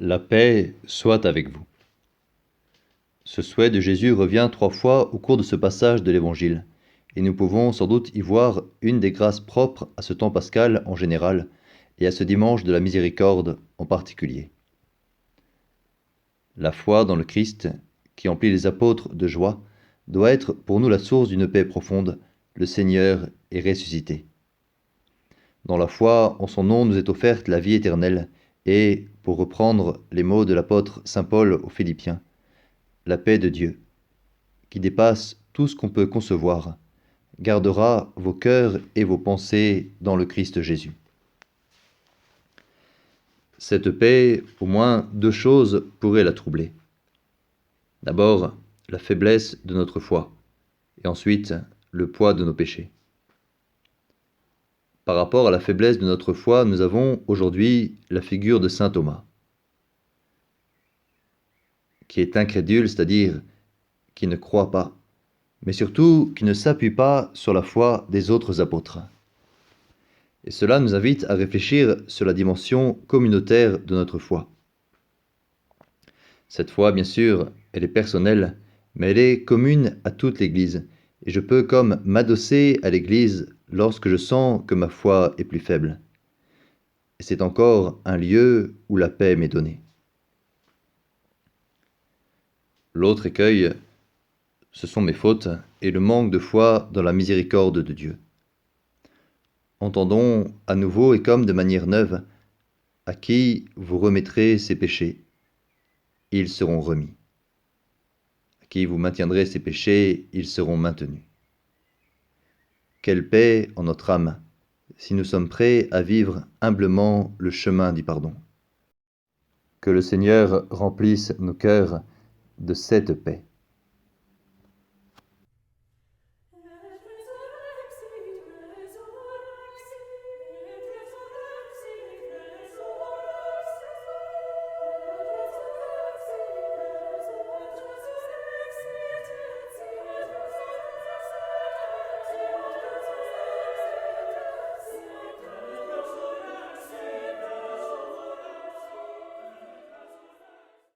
La paix soit avec vous. Ce souhait de Jésus revient 3 fois au cours de ce passage de l'Évangile, et nous pouvons sans doute y voir une des grâces propres à ce temps pascal en général, et à ce dimanche de la miséricorde en particulier. La foi dans le Christ, qui emplit les apôtres de joie, doit être pour nous la source d'une paix profonde. Le Seigneur est ressuscité. Dans la foi, en son nom nous est offerte la vie éternelle, et, pour reprendre les mots de l'apôtre saint Paul aux Philippiens, la paix de Dieu, qui dépasse tout ce qu'on peut concevoir, gardera vos cœurs et vos pensées dans le Christ Jésus. Cette paix, au moins 2 choses pourraient la troubler. D'abord, la faiblesse de notre foi, et ensuite, le poids de nos péchés. Par rapport à la faiblesse de notre foi, nous avons aujourd'hui la figure de saint Thomas, qui est incrédule, c'est-à-dire qui ne croit pas, mais surtout qui ne s'appuie pas sur la foi des autres apôtres. Et cela nous invite à réfléchir sur la dimension communautaire de notre foi. Cette foi, bien sûr, elle est personnelle, mais elle est commune à toute l'Église, et je peux comme m'adosser à l'Église lorsque je sens que ma foi est plus faible. Et c'est encore un lieu où la paix m'est donnée. L'autre écueil, ce sont mes fautes et le manque de foi dans la miséricorde de Dieu. Entendons à nouveau et comme de manière neuve, à qui vous remettrez ces péchés, ils seront remis. À qui vous maintiendrez ces péchés, ils seront maintenus. Quelle paix en notre âme, si nous sommes prêts à vivre humblement le chemin du pardon. Que le Seigneur remplisse nos cœurs de cette paix.